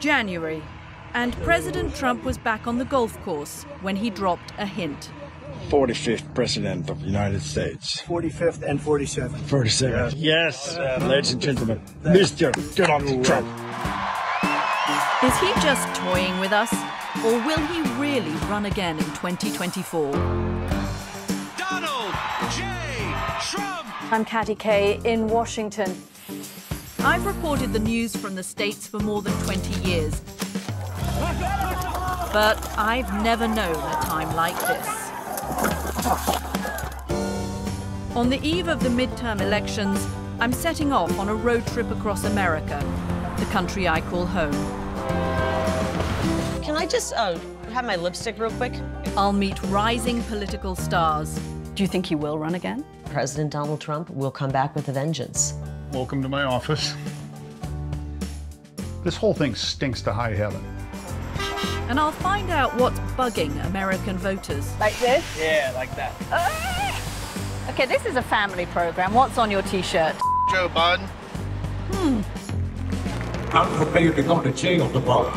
January, and President Trump was back on the golf course when he dropped a hint. 45th President of the United States. 45th and 47th. 47th. Yes, ladies and gentlemen, Mr. Donald Trump. Is he just toying with us, or will he really run again in 2024? Donald J. Trump! I'm Katty Kay in Washington. I've reported the news from the States for more than 20 years. But I've never known a time like this. On the eve of the midterm elections, I'm setting off on a road trip across America, the country I call home. Can I just have my lipstick real quick? I'll meet rising political stars. Do you think he will run again? President Donald Trump will come back with a vengeance. Welcome to my office. This whole thing stinks to high heaven. And I'll find out what's bugging American voters. Like this? Yeah, like that. Okay, this is a family program. What's on your T-shirt? Joe Biden. I'm prepared to go to jail tomorrow.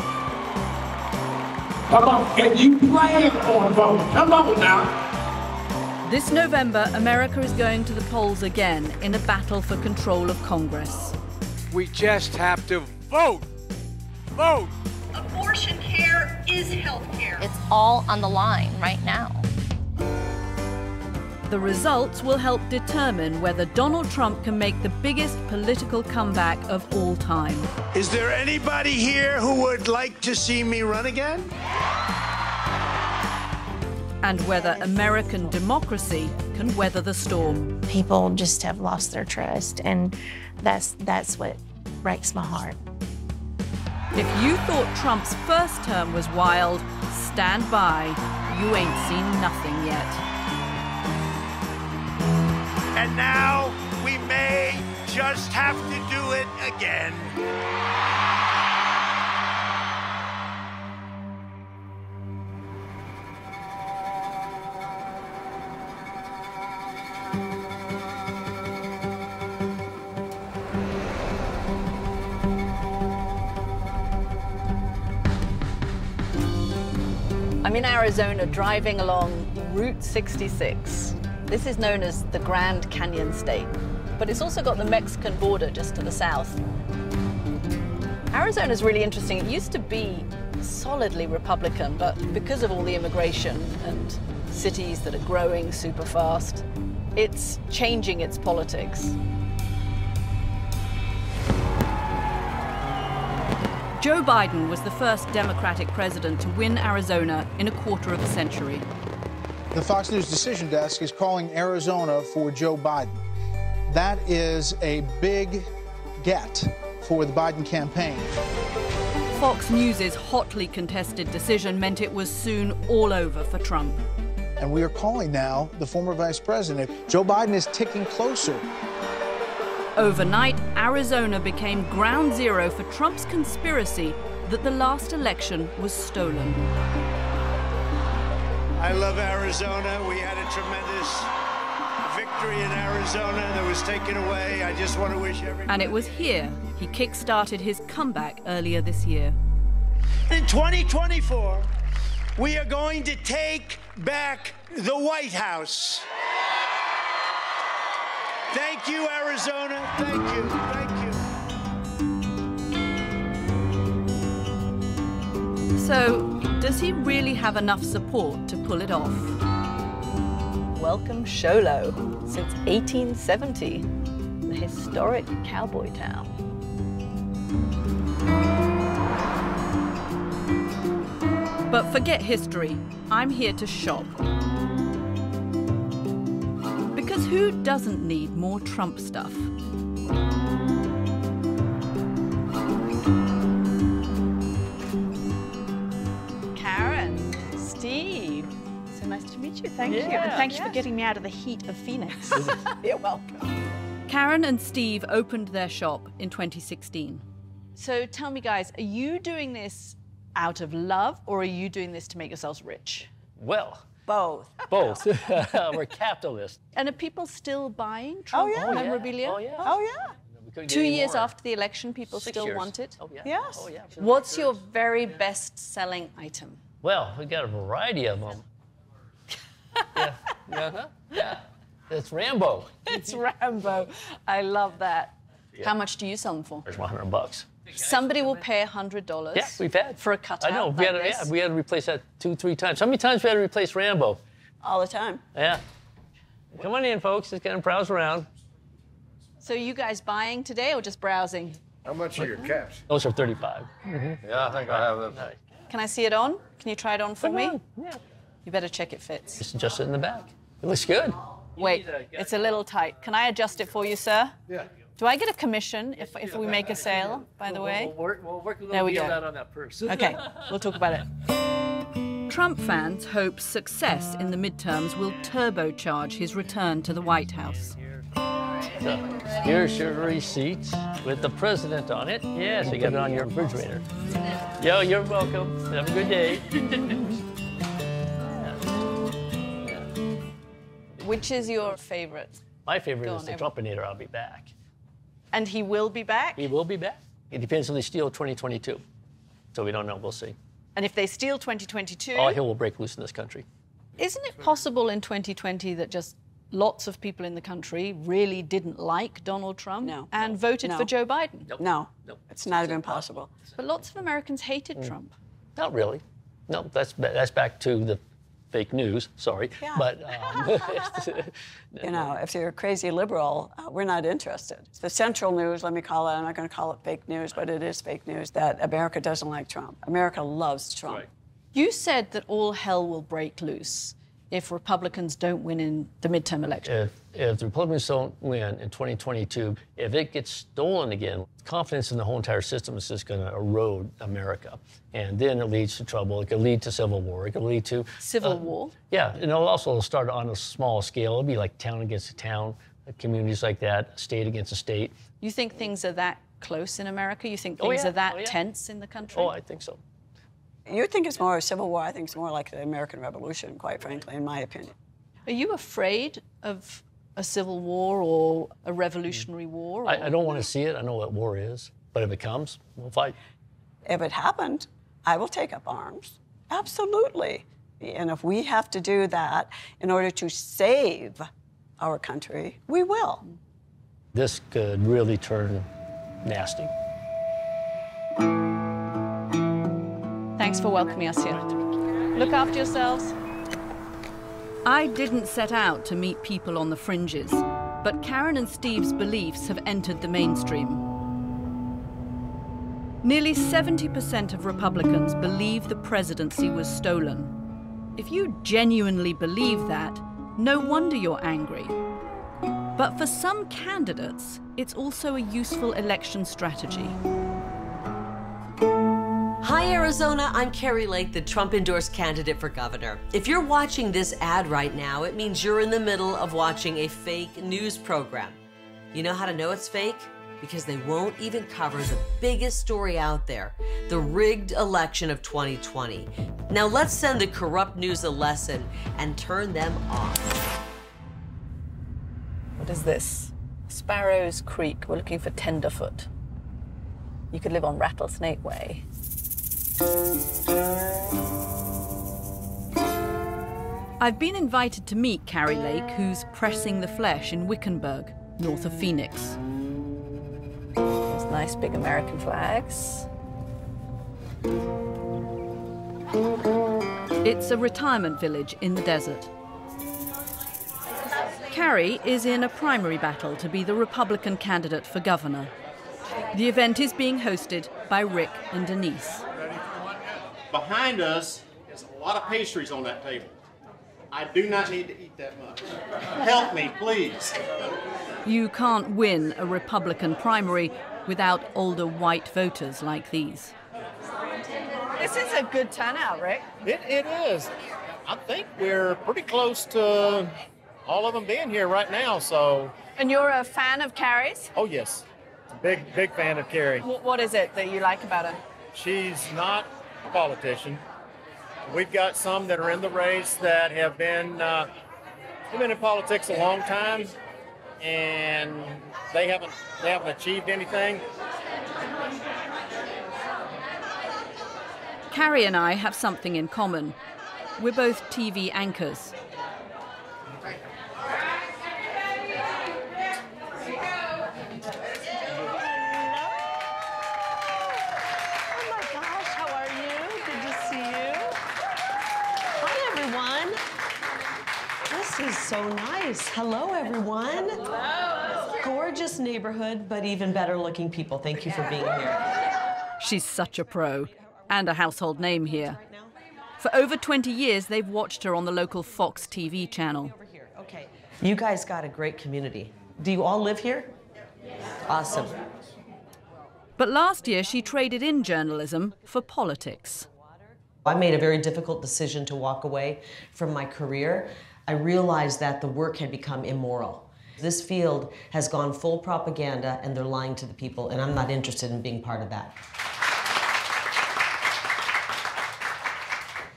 Come on, can you plan on voting? Come on now. This November, America is going to the polls again in a battle for control of Congress. We just have to vote. Vote. Abortion care is health care. It's all on the line right now. The results will help determine whether Donald Trump can make the biggest political comeback of all time. Is there anybody here who would like to see me run again? And whether American democracy can weather the storm. People just have lost their trust, and that's what breaks my heart. If you thought Trump's first term was wild, stand by. You ain't seen nothing yet. And now we may just have to do it again. I'm in Arizona driving along Route 66. This is known as the Grand Canyon State, but it's also got the Mexican border just to the south. Arizona's really interesting. It used to be solidly Republican, but because of all the immigration and cities that are growing super fast, it's changing its politics. Joe Biden was the first Democratic president to win Arizona in a quarter of a century. The Fox News Decision Desk is calling Arizona for Joe Biden. That is a big get for the Biden campaign. Fox News' hotly contested decision meant it was soon all over for Trump. And we are calling now the former vice president. Joe Biden is ticking closer. Overnight, Arizona became ground zero for Trump's conspiracy that the last election was stolen. I love Arizona. We had a tremendous victory in Arizona that was taken away. I just want to wish everybody... And it was here he kick-started his comeback earlier this year. In 2024, we are going to take back the White House. Thank you, Arizona. Thank you. Thank you. So, does he really have enough support to pull it off? Welcome Sholo, since 1870, the historic cowboy town. But forget history. I'm here to shop. Because who doesn't need more Trump stuff? Karen, Steve, so nice to meet you. Thank you. And thank you for getting me out of the heat of Phoenix. You're welcome. Karen and Steve opened their shop in 2016. So tell me, guys, are you doing this out of love, or are you doing this to make yourselves rich? Well, both. Both. We're capitalists. And are people still buying Trump memorabilia? Oh, yeah. Oh, yeah. couldn't get 2 any years more. after the election, people 6 still years. want it? Oh, yeah. Yes? Oh, yeah. What's your very best-selling item? Well, we got a variety of them. Yeah. It's Rambo. It's Rambo. I love that. Yeah. How much do you sell them for? There's $100. Somebody will pay $100 Yeah, we've had. for a cutout I know. like We had to replace that 2-3 times. How many times we had to replace Rambo? All the time. Yeah. Come on in, folks. Just gonna browse around. So you guys buying today or just browsing? How much are your caps? Those are 35. Yeah, I think I have them. Can I see it on? Can you try it on for Come me? on. Yeah. You better check it fits. Just adjust it in the back. It looks good. Wait, it's a little tight. Can I adjust it for you, sir? Yeah. Do I get a commission if we make a sale, by the way? We'll work a There we little go. out on that purse. Okay, we'll talk about it. Trump fans hope success in the midterms will turbocharge his return to the White House. So, here's your receipt with the president on it. Yes, you got it on your refrigerator. Yo, you're welcome. Have a good day. Which is your favorite? My favorite Go is on, the Trumpinator. I'll be back. And he will be back? He will be back. It depends if they steal 2022. So we don't know. We'll see. And if they steal 2022? All hell will break loose in this country. Isn't it possible in 2020 that just lots of people in the country really didn't like Donald Trump and voted for Joe Biden? No. It's not even possible. But lots of Americans hated Trump. Not really. No, that's back to the fake news. Sorry. Yeah. But, You know, if you're a crazy liberal, we're not interested. The central news, let me call it, I'm not going to call it fake news, but it is fake news, that America doesn't like Trump. America loves Trump. Right. You said that all hell will break loose if Republicans don't win in the midterm election. If the Republicans don't win in 2022, if it gets stolen again, confidence in the whole entire system is just going to erode America. And then it leads to trouble. It could lead to civil war. It could lead to... Civil war? Yeah, and it'll also start on a small scale. It'll be like town against a town, communities like that, state against a state. You think things are that close in America? You think Oh, things yeah. are that Oh, yeah. tense in the country? Oh, I think so. You think it's more a civil war. I think it's more like the American Revolution, quite frankly, in my opinion. Are you afraid of a civil war or a revolutionary war? Or... I don't want to see it. I know what war is. But if it comes, we'll fight. If it happened, I will take up arms. Absolutely. And if we have to do that in order to save our country, we will. This could really turn nasty. Thanks for welcoming us here. Look after yourselves. I didn't set out to meet people on the fringes, but Karen and Steve's beliefs have entered the mainstream. Nearly 70% of Republicans believe the presidency was stolen. If you genuinely believe that, no wonder you're angry. But for some candidates, it's also a useful election strategy. Hi, Arizona. I'm Katty Kay, the Trump-endorsed candidate for governor. If you're watching this ad right now, it means you're in the middle of watching a fake news program. You know how to know it's fake? Because they won't even cover the biggest story out there, the rigged election of 2020. Now let's send the corrupt news a lesson and turn them off. What is this? Sparrows Creek. We're looking for tenderfoot. You could live on Rattlesnake Way. I've been invited to meet Katty Lake, who's pressing the flesh in Wickenburg, north of Phoenix. There's nice big American flags. It's a retirement village in the desert. Katty is in a primary battle to be the Republican candidate for governor. The event is being hosted by Rick and Denise. Behind us is a lot of pastries on that table. I do not need to eat that much. Help me, please. You can't win a Republican primary without older white voters like these. This is a good turnout, Rick. It is. I think we're pretty close to all of them being here right now, so. And you're a fan of Katty's? Oh, yes. Big fan of Katty. What is it that you like about her? She's not a politician. We've got some that are in the race that have been in politics a long time, and they haven't achieved anything. Carrie and I have something in common. We're both TV anchors. This is so nice. Hello, everyone. Hello. Gorgeous neighborhood, but even better looking people. Thank you for being here. She's such a pro and a household name here. For over 20 years, they've watched her on the local Fox TV channel. Okay. You guys got a great community. Do you all live here? Awesome. But last year, she traded in journalism for politics. I made a very difficult decision to walk away from my career. I realized that the work had become immoral. This field has gone full propaganda and they're lying to the people, and I'm not interested in being part of that.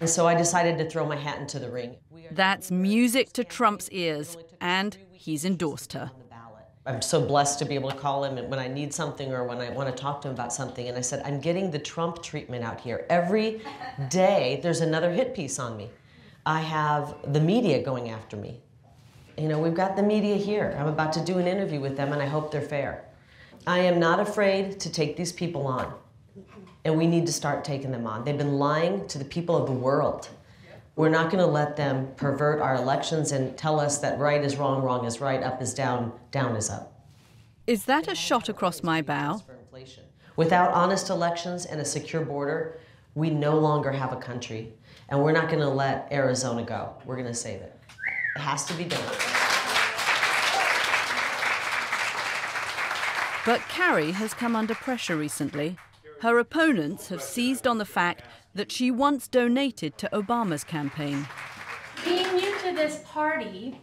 And so I decided to throw my hat into the ring. That's music to Trump's ears, and he's endorsed her. I'm so blessed to be able to call him when I need something or when I want to talk to him about something. And I said, I'm getting the Trump treatment out here. Every day, there's another hit piece on me. I have the media going after me. You know, we've got the media here. I'm about to do an interview with them, and I hope they're fair. I am not afraid to take these people on, and we need to start taking them on. They've been lying to the people of the world. We're not going to let them pervert our elections and tell us that right is wrong, wrong is right, up is down, down is up. Is that a shot across my bow? Without honest elections and a secure border, we no longer have a country. And we're not going to let Arizona go. We're going to save it. It has to be done. But Carrie has come under pressure recently. Her opponents have seized on the fact that she once donated to Obama's campaign. Being new to this party,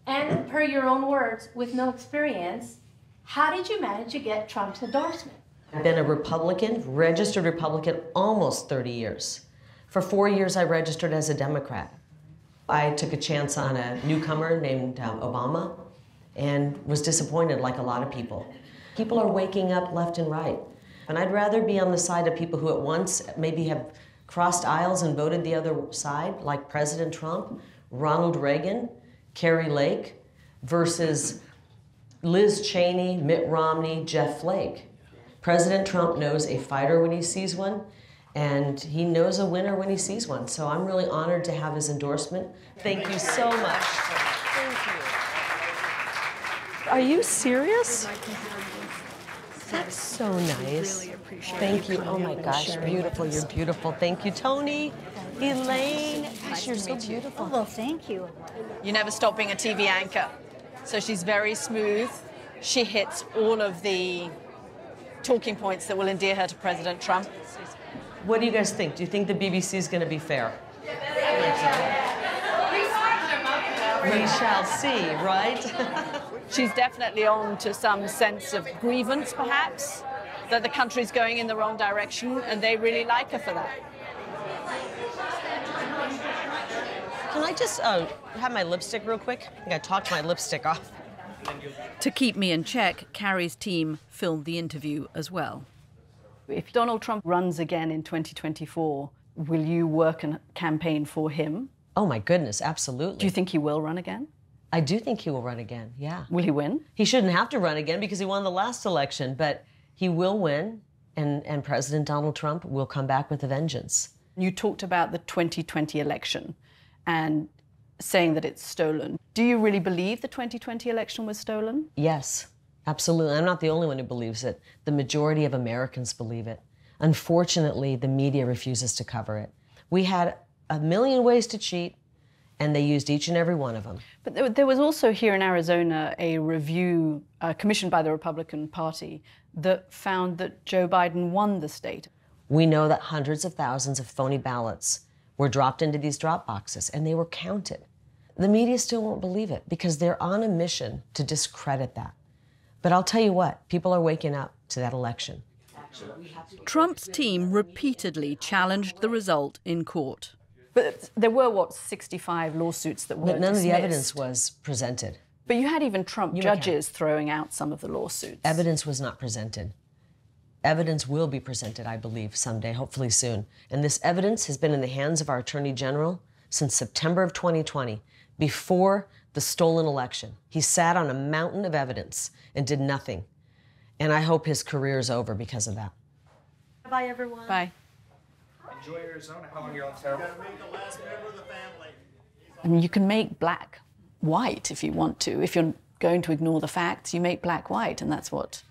and per your own words, with no experience, how did you manage to get Trump's endorsement? I've been a Republican, registered Republican, almost 30 years. For 4 years, I registered as a Democrat. I took a chance on a newcomer named Obama and was disappointed like a lot of people. People are waking up left and right. And I'd rather be on the side of people who at once maybe have crossed aisles and voted the other side, like President Trump, Ronald Reagan, Carrie Lake, versus Liz Cheney, Mitt Romney, Jeff Flake. President Trump knows a fighter when he sees one, and he knows a winner when he sees one. So I'm really honored to have his endorsement. Thank you so much. Thank you. Are you serious? That's so nice. Thank you. Oh my gosh, beautiful. You're beautiful. Thank you, Tony. Elaine. Gosh, you're so beautiful. Well, thank you. You never stop being a TV anchor. So she's very smooth. She hits all of the talking points that will endear her to President Trump. What do you guys think? Do you think the BBC is going to be fair? We shall see, right? She's definitely on to some sense of grievance, perhaps, that the country's going in the wrong direction, and they really like her for that. Can I just have my lipstick real quick? I gotta talk my lipstick off. To keep me in check, Carrie's team filmed the interview as well. If Donald Trump runs again in 2024, will you work and campaign for him? Oh my goodness, absolutely. Do you think he will run again? I do think he will run again, yeah. Will he win? He shouldn't have to run again because he won the last election, but he will win, and President Donald Trump will come back with a vengeance. You talked about the 2020 election and saying that it's stolen. Do you really believe the 2020 election was stolen? Yes, absolutely. I'm not the only one who believes it. The majority of Americans believe it. Unfortunately, the media refuses to cover it. We had a million ways to cheat, and they used each and every one of them. But there was also here in Arizona a review commissioned by the Republican Party that found that Joe Biden won the state. We know that hundreds of thousands of phony ballots were dropped into these drop boxes, and they were counted. The media still won't believe it because they're on a mission to discredit that. But I'll tell you what, people are waking up to that election. Trump's team repeatedly challenged the result in court. But there were, what, 65 lawsuits that were But none dismissed. of the evidence was presented. But you had even Trump judges throwing out some of the lawsuits. Evidence was not presented. Evidence will be presented, I believe, someday, hopefully soon. And this evidence has been in the hands of our Attorney General since September of 2020, before the stolen election. He sat on a mountain of evidence and did nothing. And I hope his career is over because of that. Bye, everyone. Bye. Enjoy Arizona. How long are you on town? I mean, you can make black white if you want to. If you're going to ignore the facts, you make black white, and that's what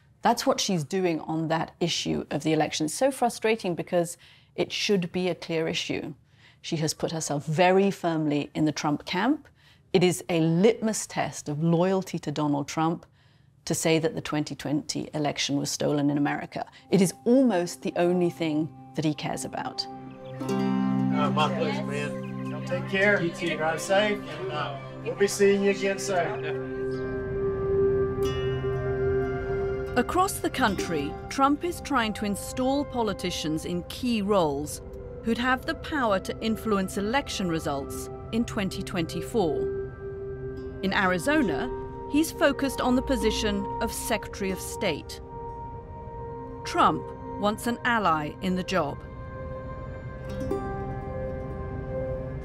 she's doing on that issue of the election. It's so frustrating because it should be a clear issue. She has put herself very firmly in the Trump camp. It is a litmus test of loyalty to Donald Trump to say that the 2020 election was stolen in America. It is almost the only thing that he cares about. My pleasure, man. Y'all take care. You too. Drive safe. And we'll be seeing you again soon. Across the country, Trump is trying to install politicians in key roles who'd have the power to influence election results in 2024. In Arizona, he's focused on the position of Secretary of State. Trump wants an ally in the job.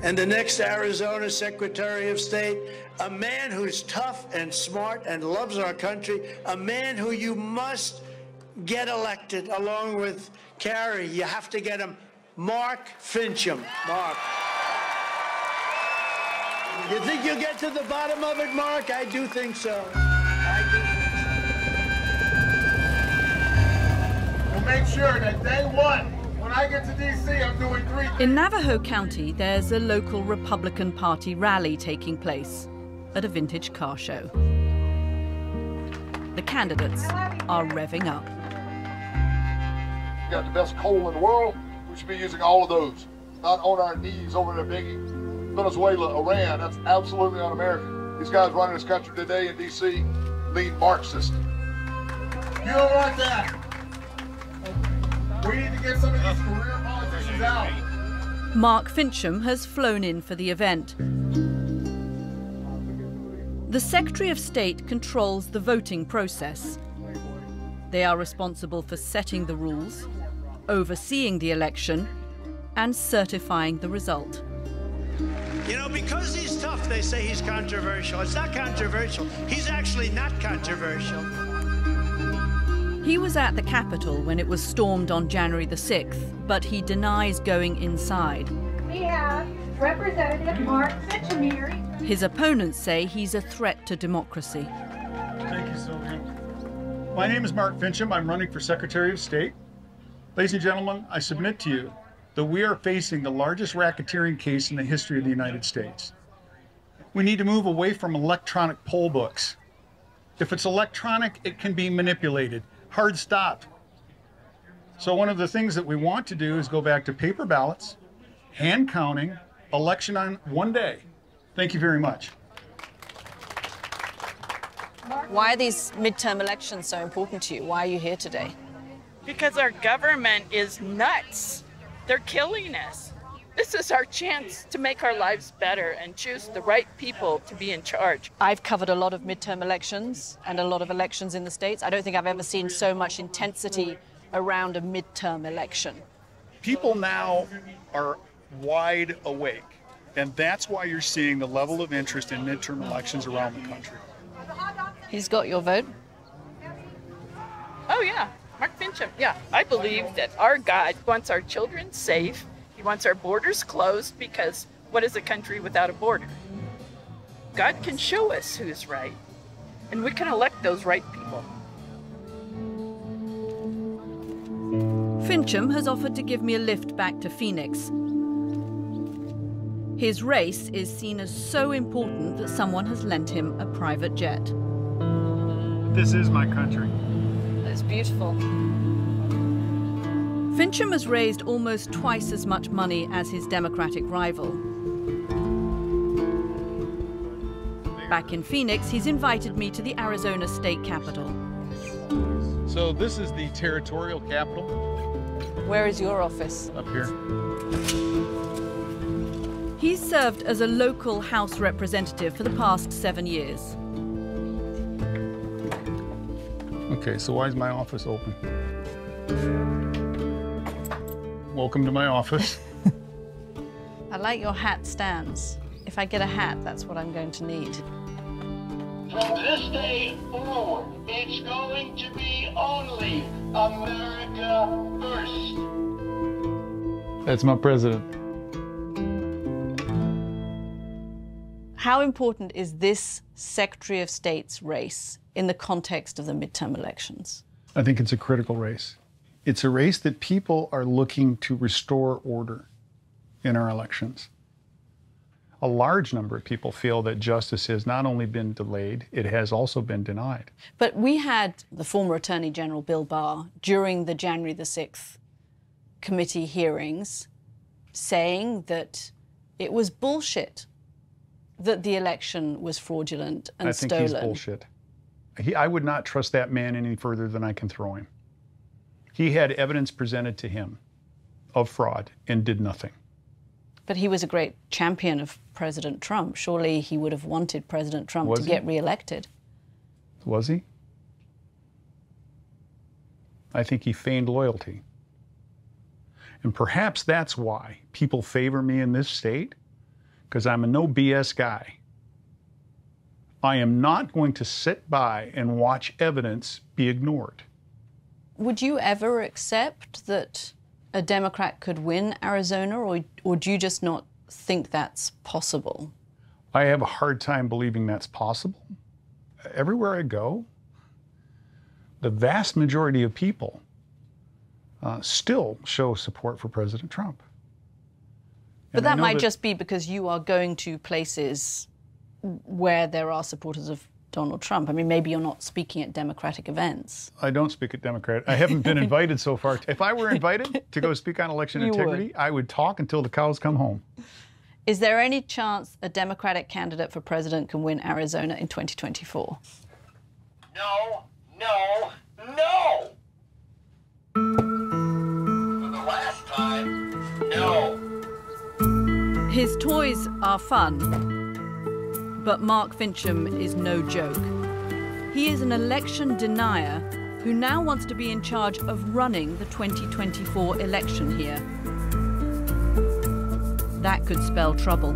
And the next Arizona Secretary of State, a man who's tough and smart and loves our country, a man who you must get elected along with Kerry. You have to get him, Mark Fincham. Mark. You think you'll get to the bottom of it, Mark? I do think so. We'll make sure that day one, when I get to D.C., I'm doing 3 things. In Navajo County, there's a local Republican Party rally taking place at a vintage car show. The candidates are revving up. We got the best coal in the world. We should be using all of those. Not on our knees over there begging. Venezuela, Iran, that's absolutely un-American. These guys running this country today in D.C. lead Marxist. You don't want that. We need to get some of these career politicians out. Mark Fincham has flown in for the event. The Secretary of State controls the voting process. They are responsible for setting the rules, overseeing the election, and certifying the result. You know, because he's tough, they say he's controversial. It's not controversial. He's actually not controversial. He was at the Capitol when it was stormed on January the 6th, but he denies going inside. We have Representative Mark Fincham here. His opponents say he's a threat to democracy. Thank you, Sylvia. My name is Mark Fincham. I'm running for Secretary of State. Ladies and gentlemen, I submit to you that we are facing the largest racketeering case in the history of the United States. We need to move away from electronic poll books. If it's electronic, it can be manipulated. Hard stop. So one of the things that we want to do is go back to paper ballots, hand counting, election on one day. Thank you very much. Why are these midterm elections so important to you? Why are you here today? Because our government is nuts. They're killing us. This is our chance to make our lives better and choose the right people to be in charge. I've covered a lot of midterm elections and a lot of elections in the States. I don't think I've ever seen so much intensity around a midterm election. People now are wide awake, and that's why you're seeing the level of interest in midterm elections around the country. He's got your vote? Oh, yeah. Mark Fincham, yeah. I believe that our God wants our children safe. He wants our borders closed because what is a country without a border? God can show us who's right, and we can elect those right people. Fincham has offered to give me a lift back to Phoenix. His race is seen as so important that someone has lent him a private jet. This is my country. That's beautiful. Fincham has raised almost twice as much money as his Democratic rival. Back in Phoenix, he's invited me to the Arizona State Capitol. So this is the territorial capital. Where is your office? Up here. He's served as a local House representative for the past 7 years. Okay, so why is my office open? Welcome to my office. I like your hat stands. If I get a hat, that's what I'm going to need. From this day forward, it's going to be only America first. That's my president. How important is this Secretary of State's race in the context of the midterm elections? I think it's a critical race. It's a race that people are looking to restore order in our elections. A large number of people feel that justice has not only been delayed, it has also been denied. But we had the former Attorney General Bill Barr during the January the 6th committee hearings saying that it was bullshit that the election was fraudulent and stolen. I think he's bullshit. I would not trust that man any further than I can throw him. He had evidence presented to him of fraud and did nothing. But he was a great champion of President Trump. Surely he would have wanted President Trump to get reelected. Was he? I think he feigned loyalty. And perhaps that's why people favor me in this state, because I'm a no BS guy. I am not going to sit by and watch evidence be ignored. Would you ever accept that a Democrat could win Arizona, or do you just not think that's possible? I have a hard time believing that's possible. Everywhere I go, the vast majority of people still show support for President Trump. But that might just be because you are going to places where there are supporters of Donald Trump. I mean, maybe you're not speaking at Democratic events. I don't speak at Democrat. I haven't been invited so far. If I were invited to go speak on election integrity, I would talk until the cows come home. Is there any chance a Democratic candidate for president can win Arizona in 2024? No, no, no! For the last time, no. His toys are fun. But Mark Fincham is no joke. He is an election denier who now wants to be in charge of running the 2024 election here. That could spell trouble.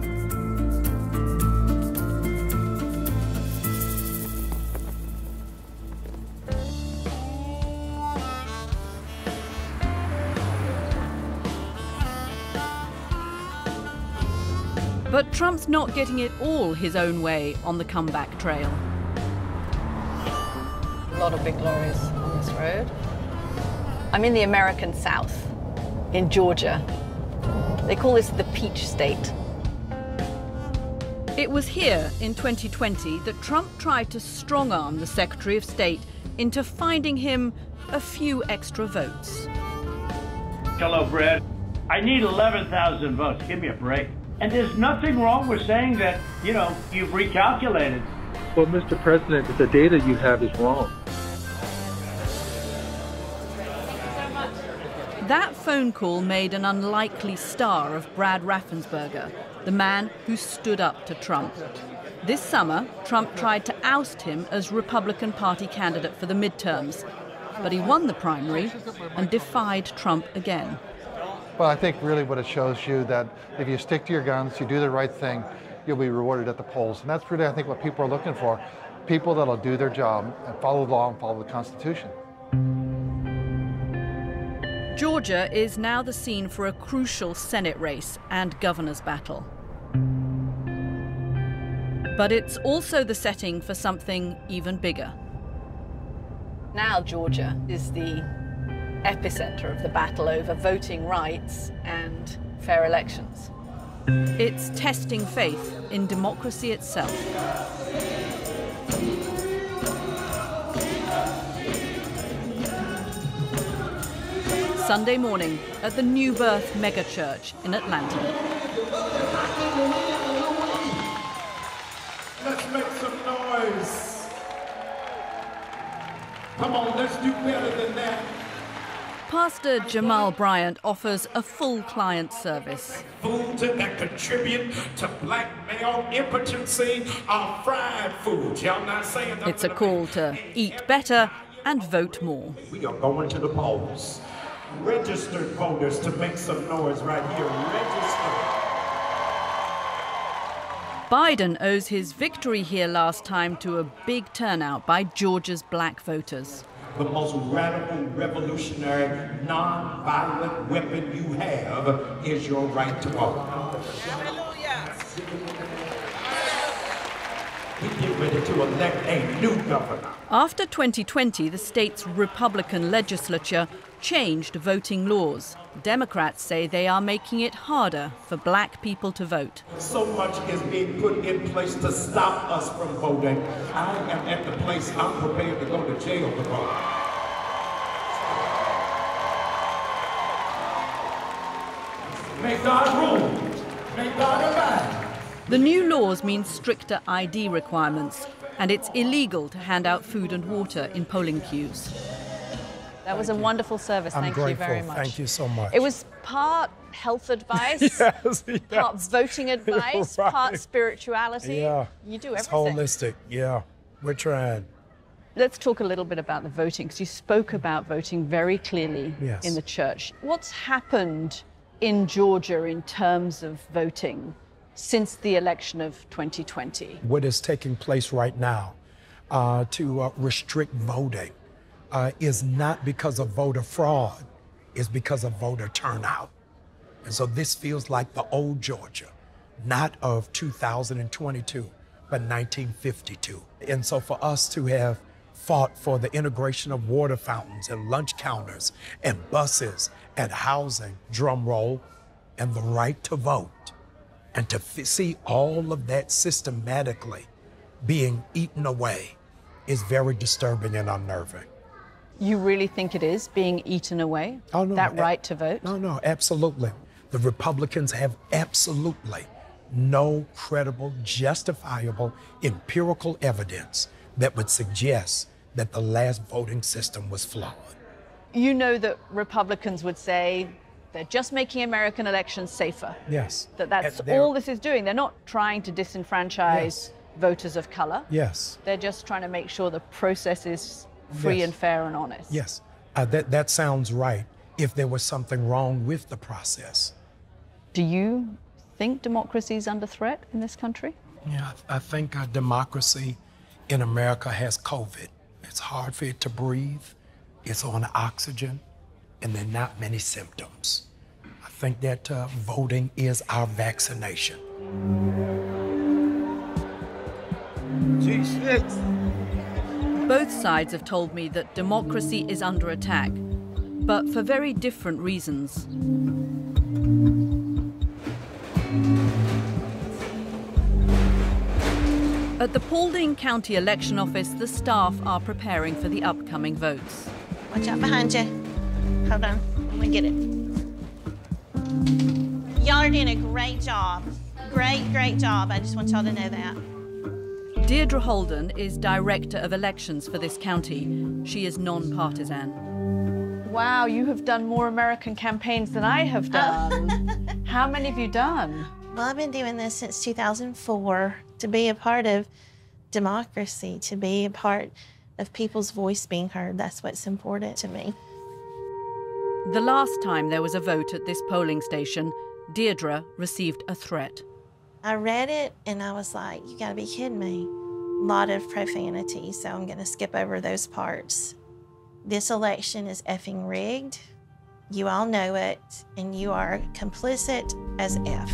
But Trump's not getting it all his own way on the comeback trail. A lot of big lorries on this road. I'm in the American South, in Georgia. They call this the Peach State. It was here in 2020 that Trump tried to strong-arm the Secretary of State into finding him a few extra votes. Hello, Brad. I need 11,000 votes. Give me a break. And there's nothing wrong with saying that, you know, you've recalculated. Well, Mr. President, the data you have is wrong. That phone call made an unlikely star of Brad Raffensperger, the man who stood up to Trump. This summer, Trump tried to oust him as Republican Party candidate for the midterms, but he won the primary and defied Trump again. Well, I think really what it shows you that if you stick to your guns, you do the right thing, you'll be rewarded at the polls. And that's really, I think, what people are looking for. People that'll do their job and follow the law and follow the Constitution. Georgia is now the scene for a crucial Senate race and governor's battle. But it's also the setting for something even bigger. Now Georgia is the epicenter of the battle over voting rights and fair elections. It's testing faith in democracy itself. Sunday morning at the New Birth megachurch in Atlanta. Let's make some noise. Come on, let's do better than that. Pastor Jamal Bryant offers a full client service. Foods that contribute to black male impotency are fried foods. Y'all not saying that? It's a call to eat better and vote more. We are going to the polls. Registered voters to make some noise right here. Register. Biden owes his victory here last time to a big turnout by Georgia's black voters. The most radical, revolutionary, non-violent weapon you have is your right to vote. We get ready to elect a new governor. After 2020, the state's Republican legislature changed voting laws. Democrats say they are making it harder for black people to vote. So much is being put in place to stop us from voting. I am at the place I'm prepared to go to jail to vote. May God rule. May God abide. The new laws mean stricter ID requirements, and it's illegal to hand out food and water in polling queues. That was a wonderful service. Thank you very much. Thank you so much. It was part health advice, yes. part voting advice, right. part spirituality. Yeah. You do everything. It's holistic. Yeah, we're trying. Let's talk a little bit about the voting, because you spoke about voting very clearly in the church. What's happened in Georgia in terms of voting since the election of 2020? What is taking place right now to restrict voting is not because of voter fraud, it's because of voter turnout. And so this feels like the old Georgia, not of 2022, but 1952. And so for us to have fought for the integration of water fountains and lunch counters and buses and housing, drum roll, and the right to vote, and to see all of that systematically being eaten away is very disturbing and unnerving. You really think it is being eaten away? Oh, no, that right to vote? No, absolutely. The Republicans have absolutely no credible, justifiable, empirical evidence that would suggest that the last voting system was flawed. You know that Republicans would say they're just making American elections safer. Yes. That's all this is doing. They're not trying to disenfranchise voters of color. Yes. They're just trying to make sure the process is free and fair and honest. Yes, that sounds right if there was something wrong with the process. Do you think democracy is under threat in this country? Yeah, I think democracy in America has COVID. It's hard for it to breathe, it's on oxygen, and there are not many symptoms. I think that voting is our vaccination. G6. Both sides have told me that democracy is under attack, but for very different reasons. At the Paulding County Election Office, the staff are preparing for the upcoming votes. Watch out behind you. Hold on, I'm gonna get it. Y'all are doing a great job. Great job. I just want y'all to know that. Deirdre Holden is Director of Elections for this county. She is non-partisan. Wow, you have done more American campaigns than I have done. How many have you done? Well, I've been doing this since 2004 to be a part of democracy, to be a part of people's voice being heard. That's what's important to me. The last time there was a vote at this polling station, Deirdre received a threat. I read it and I was like, you gotta be kidding me. A lot of profanity, so I'm gonna skip over those parts. This election is effing rigged. You all know it, and you are complicit as F.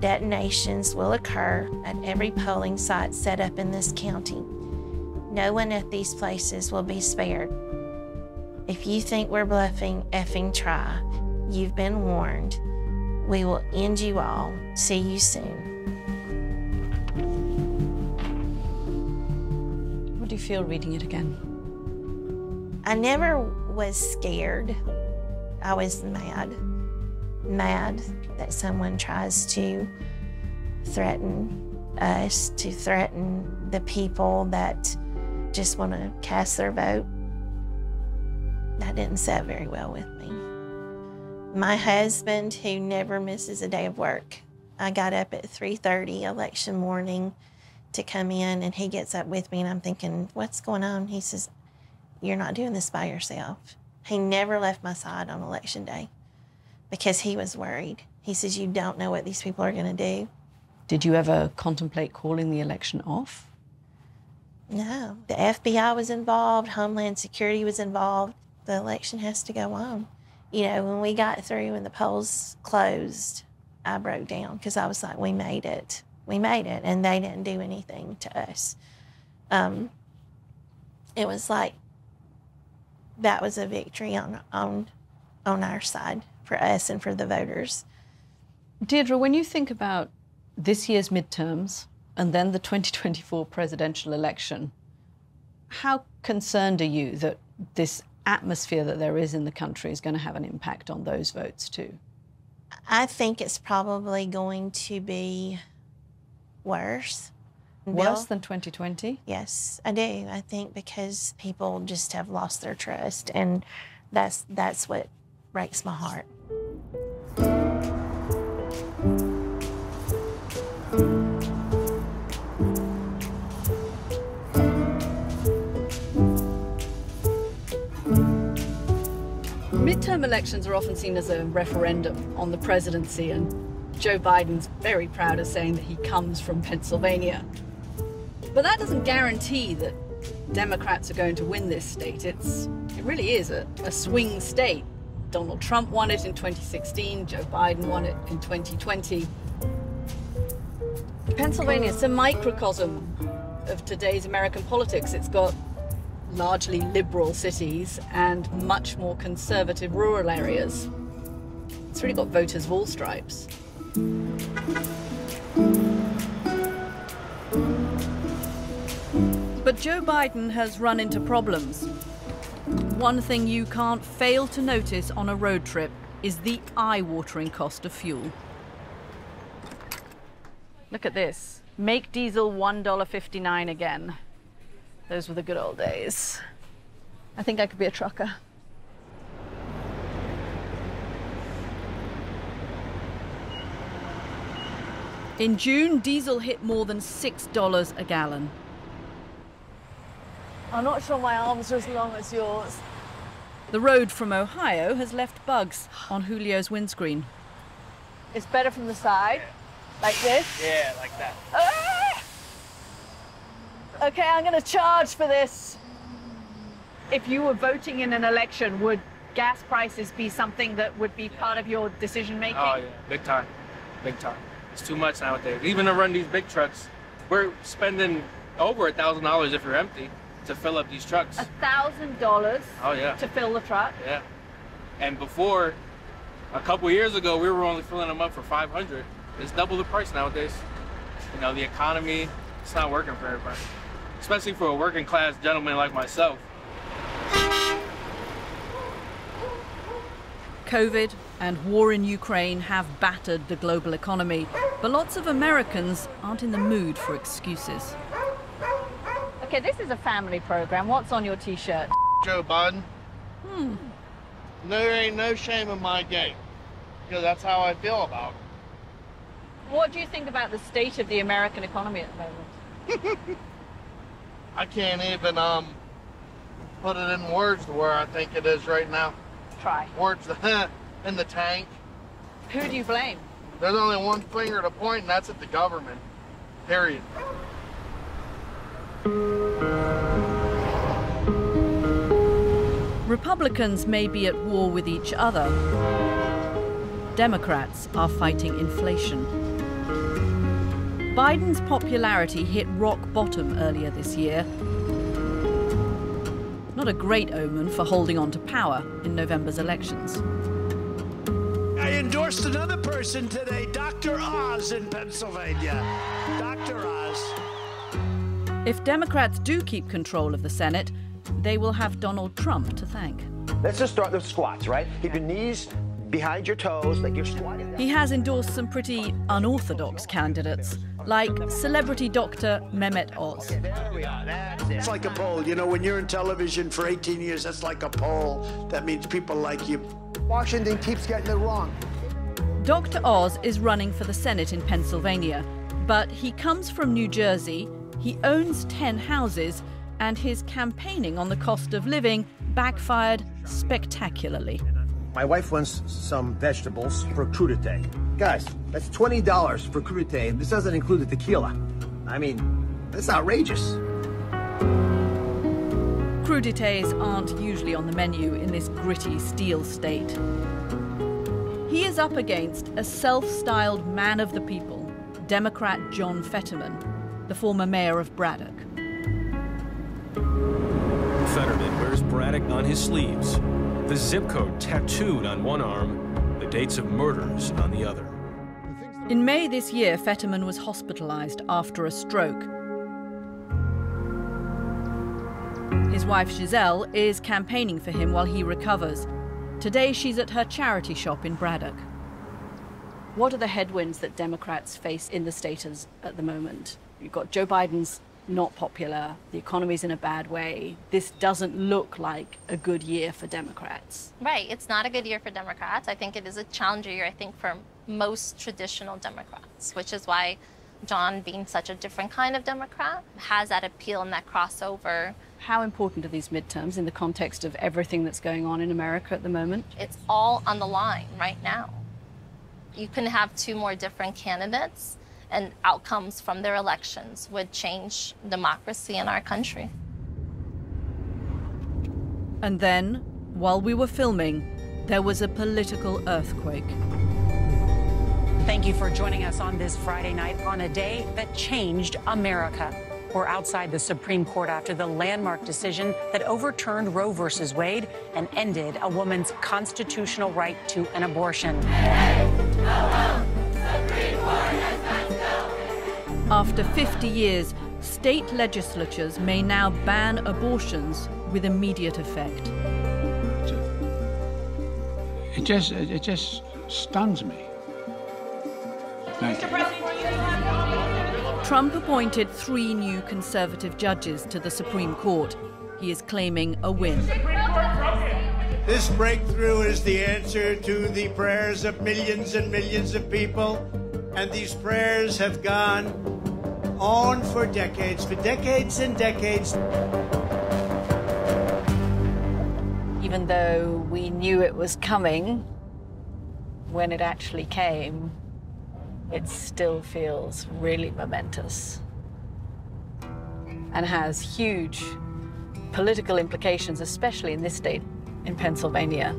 Detonations will occur at every polling site set up in this county. No one at these places will be spared. If you think we're bluffing, effing try. You've been warned. We will end you all. See you soon. What do you feel reading it again? I never was scared. I was mad. Mad that someone tries to threaten us, to threaten the people that just want to cast their vote. That didn't sit very well with me. My husband, who never misses a day of work, I got up at 3:30 election morning to come in, and he gets up with me, and I'm thinking, what's going on? He says, you're not doing this by yourself. He never left my side on Election Day because he was worried. He says, you don't know what these people are going to do. Did you ever contemplate calling the election off? No. The FBI was involved. Homeland Security was involved. The election has to go on. You know, when we got through and the polls closed, I broke down because I was like, we made it. We made it, and they didn't do anything to us. It was like that was a victory on our side for us and for the voters. Deirdre, when you think about this year's midterms and then the 2024 presidential election, how concerned are you that this atmosphere that there is in the country is going to have an impact on those votes too? I think it's probably going to be worse. Worse than 2020? Yes, I do. I think because people just have lost their trust, and that's what breaks my heart. Midterm elections are often seen as a referendum on the presidency, and Joe Biden's very proud of saying that he comes from Pennsylvania. But that doesn't guarantee that Democrats are going to win this state. It really is a swing state. Donald Trump won it in 2016, Joe Biden won it in 2020. Pennsylvania is a microcosm of today's American politics. It's got largely liberal cities and much more conservative rural areas. It's really got voters of all stripes. But Joe Biden has run into problems. One thing you can't fail to notice on a road trip is the eye-watering cost of fuel. Look at this. Make diesel $1.59 again. Those were the good old days. I think I could be a trucker. In June, diesel hit more than $6 a gallon. I'm not sure my arms are as long as yours. The road from Ohio has left bugs on Julio's windscreen. It's better from the side, like this? Yeah, like that. Ah! Okay, I'm going to charge for this. If you were voting in an election, would gas prices be something that would be part of your decision making? Oh, yeah, big time. Big time. It's too much nowadays. Even to run these big trucks, we're spending over $1,000 if you're empty to fill up these trucks. $1,000 Oh, yeah. to fill the truck? Yeah. And before, a couple years ago, we were only filling them up for $500. It's double the price nowadays. You know, the economy, it's not working for everybody. Especially for a working class gentleman like myself. COVID and war in Ukraine have battered the global economy, but lots of Americans aren't in the mood for excuses. Okay, this is a family program. What's on your t-shirt? Joe Biden. There ain't no shame in my game, because that's how I feel about it. What do you think about the state of the American economy at the moment? I can't even put it in words to where I think it is right now. Try. Words in the tank. Who do you blame? There's only one finger to point, and that's at the government. Period. Republicans may be at war with each other. Democrats are fighting inflation. Biden's popularity hit rock bottom earlier this year. Not a great omen for holding on to power in November's elections. I endorsed another person today, Dr. Oz in Pennsylvania. Dr. Oz. If Democrats do keep control of the Senate, they will have Donald Trump to thank. Let's just start with squats, right? Keep your knees behind your toes, like you're squatting. He has endorsed some pretty unorthodox candidates, like celebrity doctor Mehmet Oz. It's like a poll. You know, when you're in television for 18 years, that's like a poll. That means people like you. Washington keeps getting it wrong. Dr. Oz is running for the Senate in Pennsylvania, but he comes from New Jersey He owns 10 houses, and his campaigning on the cost of living backfired spectacularly. My wife wants some vegetables for crudité. Guys, that's $20 for crudité, and this doesn't include the tequila. I mean, that's outrageous. Crudités aren't usually on the menu in this gritty steel state. He is up against a self-styled man of the people, Democrat John Fetterman, the former mayor of Braddock. Fetterman wears Braddock on his sleeves, the zip code tattooed on one arm, the dates of murders on the other. In May this year, Fetterman was hospitalized after a stroke. His wife Giselle is campaigning for him while he recovers. Today she's at her charity shop in Braddock. What are the headwinds that Democrats face in the state at the moment? You've got Joe Biden's not popular, the economy's in a bad way. This doesn't look like a good year for Democrats. Right, it's not a good year for Democrats. I think it is a challenger year, I think, for most traditional Democrats, which is why John, being such a different kind of Democrat, has that appeal and that crossover. How important are these midterms in the context of everything that's going on in America at the moment? It's all on the line right now. You can have two more different candidates, and outcomes from their elections would change democracy in our country. And then, while we were filming, there was a political earthquake. Thank you for joining us on this Friday night on a day that changed America. We're outside the Supreme Court after the landmark decision that overturned Roe versus Wade and ended a woman's constitutional right to an abortion. After 50 years, state legislatures may now ban abortions with immediate effect. It just stuns me. Thank you. Trump appointed 3 new conservative judges to the Supreme Court. He is claiming a win. This breakthrough is the answer to the prayers of millions and millions of people, and these prayers have gone on for decades and decades. Even though we knew it was coming, when it actually came, it still feels really momentous and has huge political implications, especially in this state, in Pennsylvania.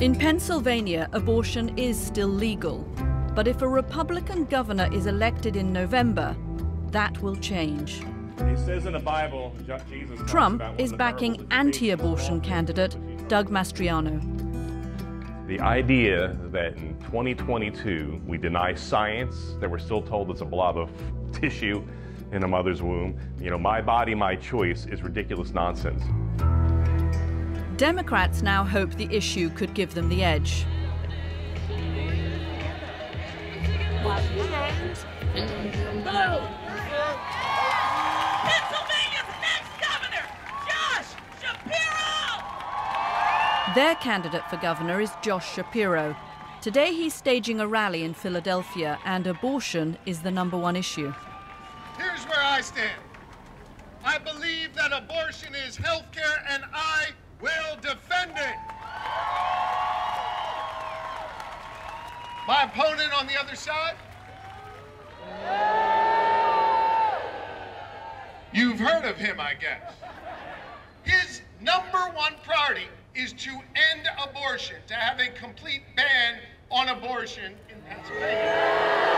In Pennsylvania, abortion is still legal. But if a Republican governor is elected in November, that will change. It says in the Bible, Jesus Trump is backing anti-abortion candidate Doug Mastriano. The idea that in 2022 we deny science, that we're still told it's a blob of tissue in a mother's womb, my body, my choice, is ridiculous nonsense. Democrats now hope the issue could give them the edge. Pennsylvania's next governor, Josh Shapiro! Their candidate for governor is Josh Shapiro. Today he's staging a rally in Philadelphia, and abortion is the #1 issue. Here's where I stand. I believe that abortion is health care, and I will defend it. My opponent on the other side? You've heard of him, I guess. His #1 priority is to end abortion, to have a complete ban on abortion in Pennsylvania.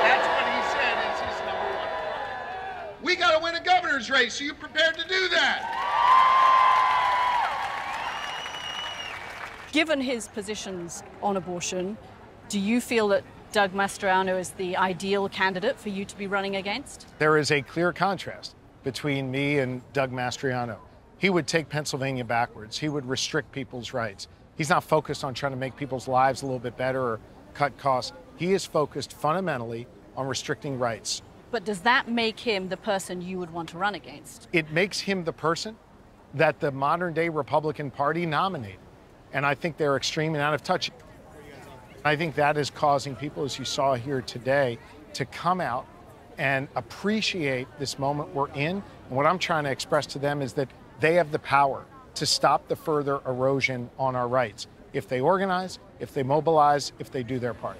That's what he said is his #1 priority. We got to win a governor's race. Are you prepared to do that? Given his positions on abortion, do you feel that Doug Mastriano is the ideal candidate for you to be running against? There is a clear contrast between me and Doug Mastriano. He would take Pennsylvania backwards. He would restrict people's rights. He's not focused on trying to make people's lives a little bit better or cut costs. He is focused fundamentally on restricting rights. But does that make him the person you would want to run against? It makes him the person that the modern-day Republican Party nominated. And I think they're extreme and out of touch. I think that is causing people, as you saw here today, to come out and appreciate this moment we're in. And what I'm trying to express to them is that they have the power to stop the further erosion on our rights if they organize, if they mobilize, if they do their part.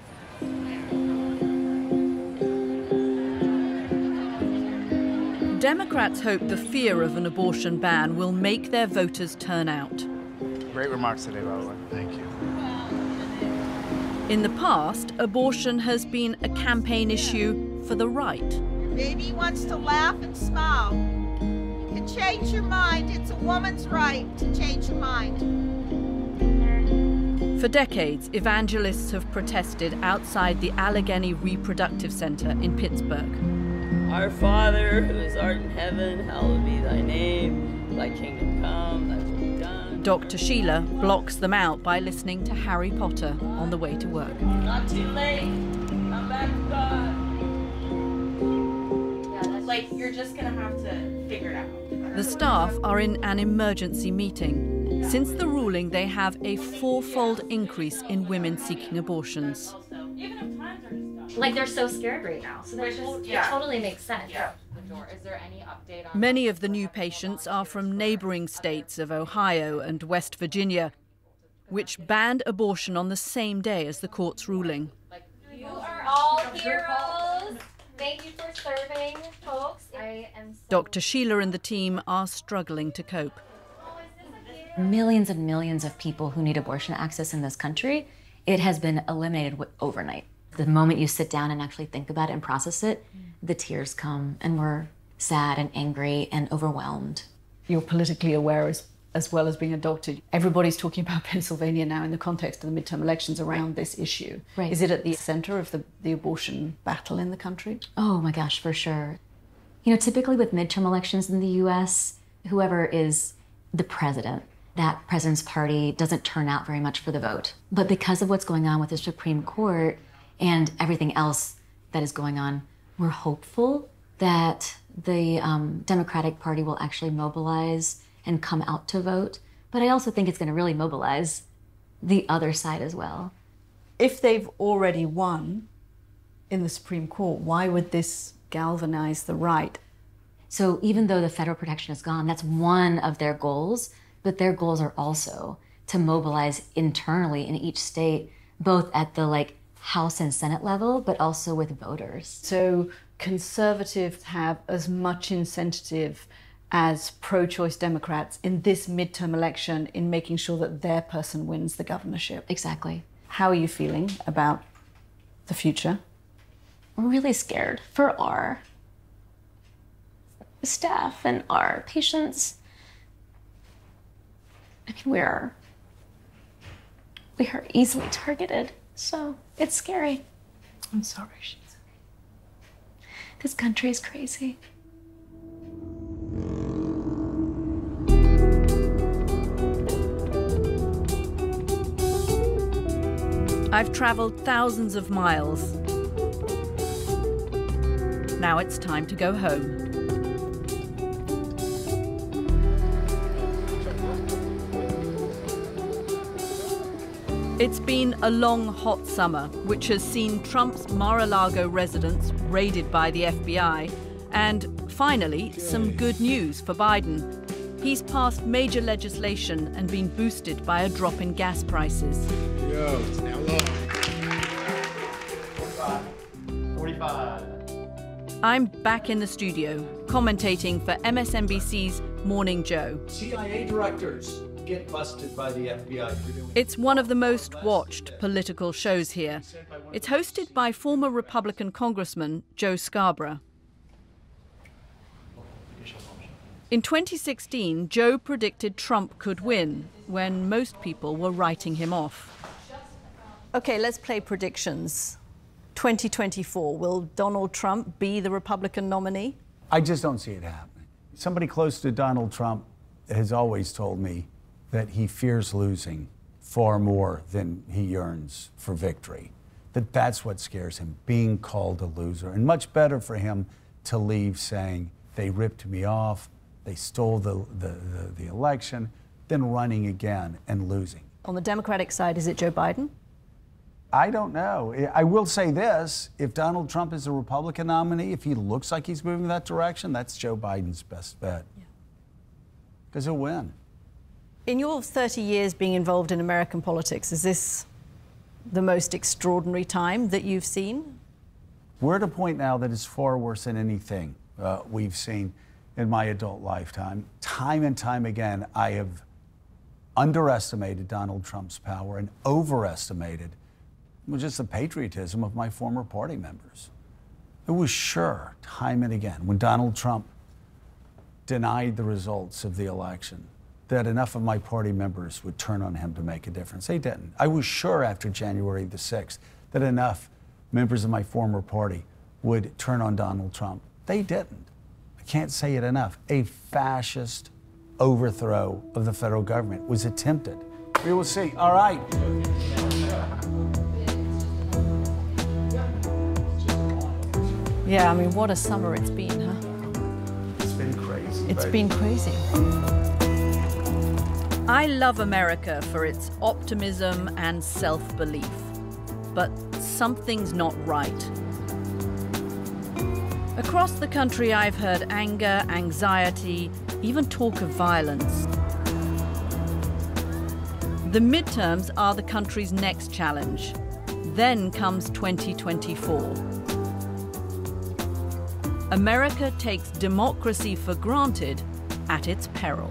Democrats hope the fear of an abortion ban will make their voters turn out. Great remarks today, by the way. Thank you. In the past, abortion has been a campaign issue for the right. Baby wants to laugh and smile. You can change your mind. It's a woman's right to change your mind. For decades, evangelists have protested outside the Allegheny Reproductive Center in Pittsburgh. Our Father, who art in heaven, hallowed be thy name. Thy kingdom come, thy will be done. Dr. Sheila blocks them out by listening to Harry Potter on the way to work. Not too late. Come back to God. Yeah, that's like, you're just gonna have to figure it out. The staff are in an emergency meeting. Since the ruling, they have a 4-fold increase in women seeking abortions. Like, they're so scared right now, so they're just, it totally makes sense. Yeah. Is there any update on... Many of the new patients are from neighboring states of Ohio and West Virginia, which banned abortion on the same day as the court's ruling. You are all heroes. Thank you for serving, folks. I am so... Dr. Sheila and the team are struggling to cope. Millions and millions of people who need abortion access in this country, it has been eliminated overnight. The moment you sit down and actually think about it and process it, the tears come, and we're sad and angry and overwhelmed. You're politically aware as well as being a doctor. Everybody's talking about Pennsylvania now in the context of the midterm elections around this issue. Right. Is it at the center of the abortion battle in the country? Oh my gosh, for sure. You know, typically with midterm elections in the US, whoever is the president, that president's party doesn't turn out very much for the vote. But because of what's going on with the Supreme Court and everything else that is going on, we're hopeful that the Democratic Party will actually mobilize and come out to vote. But I also think it's going to really mobilize the other side as well. If they've already won in the Supreme Court, why would this galvanize the right? So even though the federal protection is gone, that's one of their goals, but their goals are also to mobilize internally in each state, both at the House and Senate level, but also with voters. So conservatives have as much incentive as pro-choice Democrats in this midterm election in making sure that their person wins the governorship. Exactly. How are you feeling about the future? We're really scared for our staff and our patients. I mean, we are easily targeted. So it's scary. I'm sorry, she's... This country is crazy. I've traveled thousands of miles. Now it's time to go home. It's been a long, hot summer, which has seen Trump's Mar-a-Lago residence raided by the FBI, and finally, some good news for Biden. He's passed major legislation and been boosted by a drop in gas prices. Yo, it's now low. 45. I'm back in the studio, commentating for MSNBC's Morning Joe. CIA directors get busted by the FBI for doing... It's one of the most watched political shows here. It's hosted by former Republican Congressman Joe Scarborough. In 2016, Joe predicted Trump could win when most people were writing him off. Okay, let's play predictions. 2024, will Donald Trump be the Republican nominee? I just don't see it happening. Somebody close to Donald Trump has always told me that he fears losing far more than he yearns for victory. That's what scares him, being called a loser. And much better for him to leave saying, they ripped me off, they stole the election, than running again and losing. On the Democratic side, is it Joe Biden? I don't know. I will say this, if Donald Trump is a Republican nominee, if he looks like he's moving in that direction, that's Joe Biden's best bet. Because he'll win. In your 30 years being involved in American politics, is this the most extraordinary time that you've seen? We're at a point now that is far worse than anything we've seen in my adult lifetime. Time and time again, I have underestimated Donald Trump's power and overestimated just the patriotism of my former party members. It was sure, time and again, when Donald Trump denied the results of the election, that enough of my party members would turn on him to make a difference. They didn't. I was sure after January the 6th that enough members of my former party would turn on Donald Trump. They didn't. I can't say it enough. A fascist overthrow of the federal government was attempted. We will see. All right. Yeah, I mean, what a summer it's been, huh? It's been crazy. It's been crazy. I love America for its optimism and self-belief, but something's not right. Across the country, I've heard anger, anxiety, even talk of violence. The midterms are the country's next challenge. Then comes 2024. America takes democracy for granted at its peril.